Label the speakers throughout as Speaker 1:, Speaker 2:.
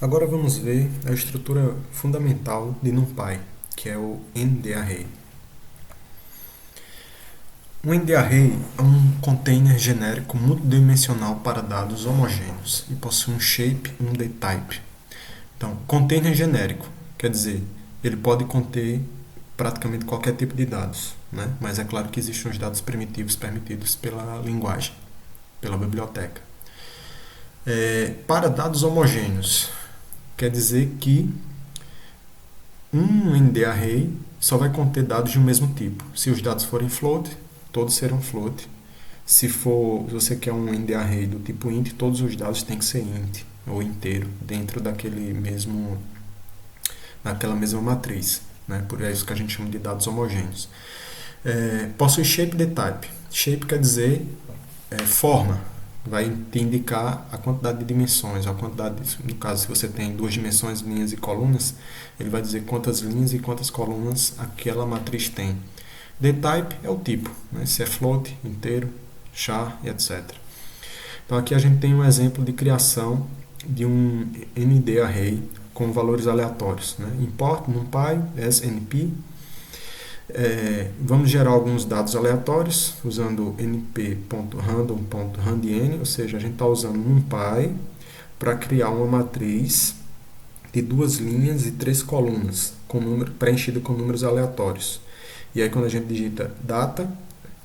Speaker 1: Agora vamos ver a estrutura fundamental de NumPy, que é o NDArray. Um NDArray é um container genérico multidimensional para dados homogêneos e possui um shape e um datatype. Então, container genérico, quer dizer, ele pode conter praticamente qualquer tipo de dados, né? Mas é claro que existem os dados primitivos permitidos pela linguagem, pela biblioteca. Para dados homogêneos, quer dizer que um NDArray só vai conter dados de um mesmo tipo. Se os dados forem float, todos serão float. Se você quer um NDArray do tipo int, todos os dados têm que ser int ou inteiro dentro daquela mesma matriz, né? Por isso que a gente chama de dados homogêneos. Possui shape dtype. Shape quer dizer forma. Vai te indicar a quantidade de dimensões, a quantidade, no caso, se você tem duas dimensões, linhas e colunas, ele vai dizer quantas linhas e quantas colunas aquela matriz tem. Dtype é o tipo, né? Se é float, inteiro, char e etc. Então aqui a gente tem um exemplo de criação de um NDArray com valores aleatórios, né? Import numpy as np. Vamos gerar alguns dados aleatórios usando np.random.randn, ou seja, a gente está usando NumPy para criar uma matriz de duas linhas e três colunas preenchida com números aleatórios. E aí quando a gente digita data,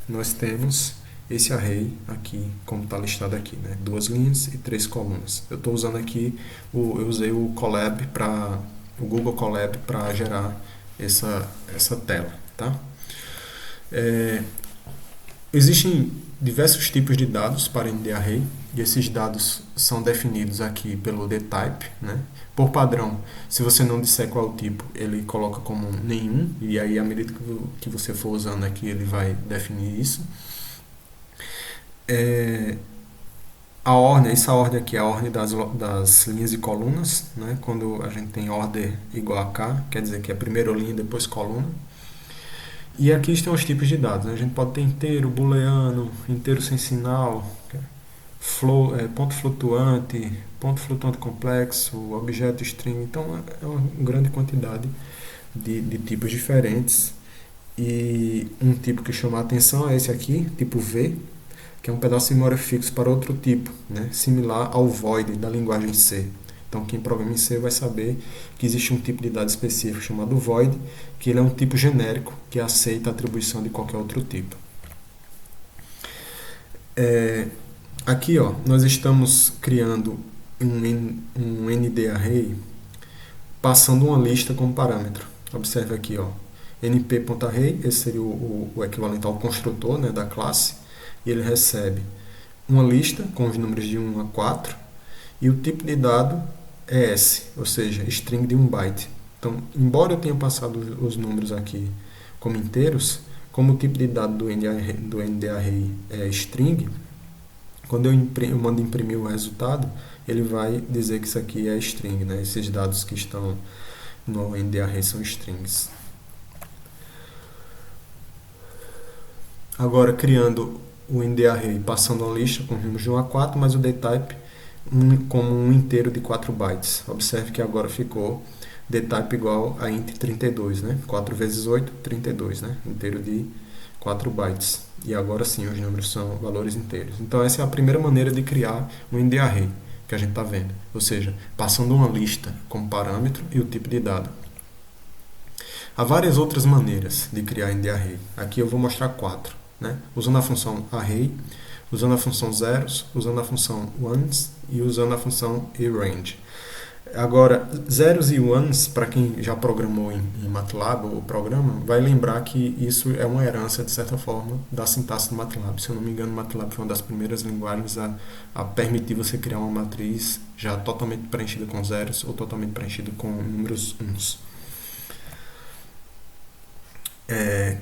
Speaker 1: nós temos esse array aqui, como está listado aqui, né? Duas linhas e três colunas. Eu estou usando aqui, eu usei o Google Colab para gerar essa tela. Tá? Existem diversos tipos de dados para NDArray e esses dados são definidos aqui pelo dtype, né? Por padrão, se você não disser qual é o tipo, ele coloca como nenhum, e aí à medida que você for usando aqui, ele vai definir isso. Essa ordem aqui é a ordem das linhas e colunas, né? Quando a gente tem ordem igual a K, quer dizer que é primeiro linha, depois coluna. E aqui estão os tipos de dados, né? A gente pode ter inteiro, booleano, inteiro sem sinal, ponto flutuante complexo, objeto string. Então é uma grande quantidade de tipos diferentes. E um tipo que chama a atenção é esse aqui, tipo V, que é um pedaço de memória fixo para outro tipo, né? Similar ao void da linguagem C. Então, quem programa em C vai saber que existe um tipo de dado específico chamado void, que ele é um tipo genérico que aceita a atribuição de qualquer outro tipo. Aqui, nós estamos criando um NDArray passando uma lista como parâmetro. Observe aqui, np.array, esse seria o equivalente ao construtor, né, da classe, e ele recebe uma lista com os números de 1 a 4, e o tipo de dado é S, ou seja, string de 1 byte. Então, embora eu tenha passado os números aqui como inteiros, como o tipo de dado do NDArray é string, quando eu mando imprimir o resultado, ele vai dizer que isso aqui é string, né? Esses dados que estão no NDArray são strings. Agora, criando o NDArray, passando a lista com números de 1 a 4, mas o dtype como um inteiro de 4 bytes. Observe que agora ficou dtype igual a int 32, né? 4 vezes 8, 32, né? Inteiro de 4 bytes. E agora sim, os números são valores inteiros. Então essa é a primeira maneira de criar um NDArray que a gente está vendo. Ou seja, passando uma lista como parâmetro e o tipo de dado. Há várias outras maneiras de criar NDArray. Aqui eu vou mostrar 4, né? Usando a função array, usando a função zeros, usando a função ones e usando a função arange. Agora, zeros e ones, para quem já programou em MATLAB ou programa, vai lembrar que isso é uma herança, de certa forma, da sintaxe do MATLAB. Se eu não me engano, o MATLAB foi uma das primeiras linguagens a permitir você criar uma matriz já totalmente preenchida com zeros ou totalmente preenchida com números uns.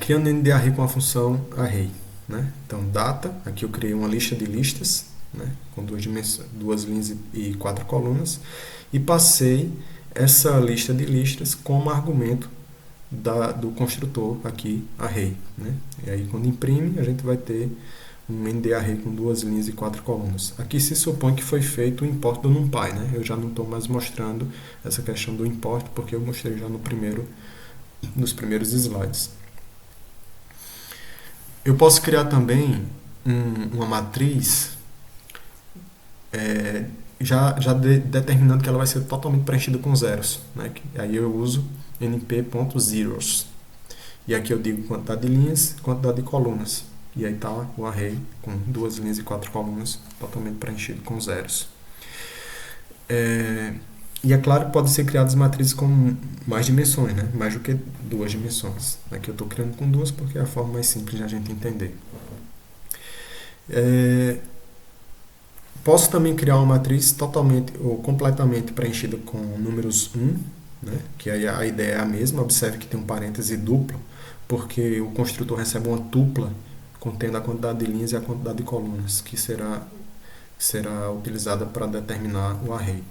Speaker 1: Criando NDArray com a função array. Né? Então, data, aqui eu criei uma lista de listas, né? Com duas linhas e 4 colunas, e passei essa lista de listas como argumento do construtor aqui, array. Né? E aí, quando imprime, a gente vai ter um ND-array com 2 linhas e 4 colunas. Aqui se supõe que foi feito o import do NumPy, né? Eu já não estou mais mostrando essa questão do import, porque eu mostrei já nos primeiros slides. Eu posso criar também uma matriz determinando que ela vai ser totalmente preenchida com zeros, né? Aí eu uso np.zeros. E aqui eu digo quantidade de linhas, quantidade de colunas. E aí está o array com 2 linhas e 4 colunas totalmente preenchido com zeros. E é claro que podem ser criadas matrizes com mais dimensões, né? Mais do que 2 dimensões. Aqui eu estou criando com 2 porque é a forma mais simples de a gente entender. Posso também criar uma matriz totalmente ou completamente preenchida com números 1, né? Que aí a ideia é a mesma. Observe que tem um parêntese duplo, porque o construtor recebe uma tupla contendo a quantidade de linhas e a quantidade de colunas, que será utilizada para determinar o array.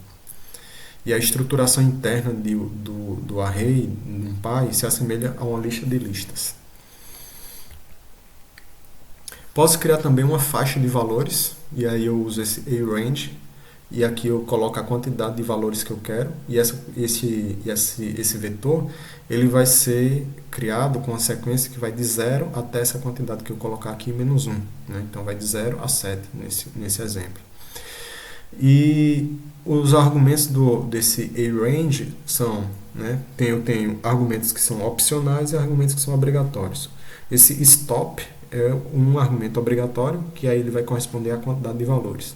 Speaker 1: E a estruturação interna do array NumPy se assemelha a uma lista de listas. Posso criar também uma faixa de valores, e aí eu uso esse aRange, e aqui eu coloco a quantidade de valores que eu quero, e esse vetor ele vai ser criado com uma sequência que vai de 0 até essa quantidade que eu colocar aqui, menos 1. Né? Então vai de 0 a 7 nesse exemplo. E os argumentos desse aRange são, né, eu tenho argumentos que são opcionais e argumentos que são obrigatórios. Esse stop é um argumento obrigatório, que aí ele vai corresponder à quantidade de valores,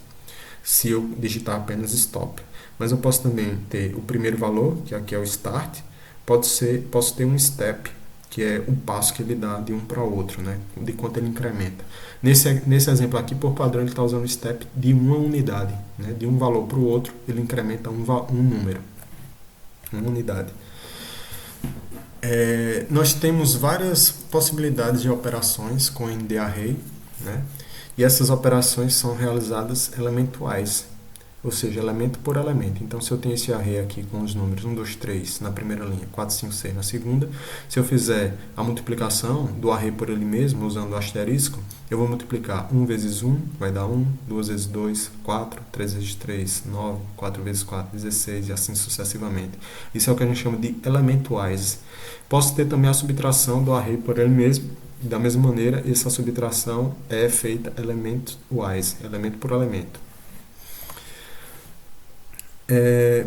Speaker 1: se eu digitar apenas stop. Mas eu posso também ter o primeiro valor, que aqui é o start, posso ter um step, que é o passo que ele dá de um para o outro, né, de quanto ele incrementa. Nesse exemplo aqui, por padrão, ele está usando o step de uma unidade, né, de um valor para o outro, ele incrementa um número, uma unidade. Nós temos várias possibilidades de operações com ND-array, né? E essas operações são realizadas elementuais, ou seja, elemento por elemento. Então, se eu tenho esse array aqui com os números 1, 2, 3 na primeira linha, 4, 5, 6 na segunda, se eu fizer a multiplicação do array por ele mesmo, usando o asterisco, eu vou multiplicar 1 vezes 1, vai dar 1, 2 vezes 2, 4, 3 vezes 3, 9, 4 vezes 4, 16 e assim sucessivamente. Isso é o que a gente chama de elementuais. Posso ter também a subtração do array por ele mesmo. Da mesma maneira, essa subtração é feita elemento-wise, elemento por elemento.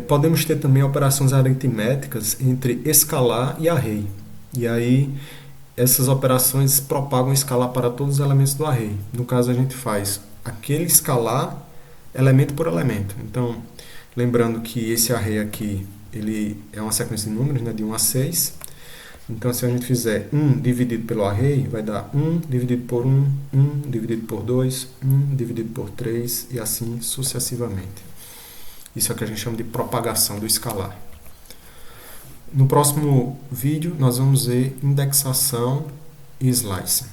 Speaker 1: Podemos ter também operações aritméticas entre escalar e array. E aí, essas operações propagam escalar para todos os elementos do array. No caso, a gente faz aquele escalar elemento por elemento. Então, lembrando que esse array aqui ele é uma sequência de números, né, de 1 a 6. Então, se a gente fizer 1 dividido pelo array, vai dar 1 dividido por 1, 1 dividido por 2, 1 dividido por 3 e assim sucessivamente. Isso é o que a gente chama de propagação do escalar. No próximo vídeo, nós vamos ver indexação e slice.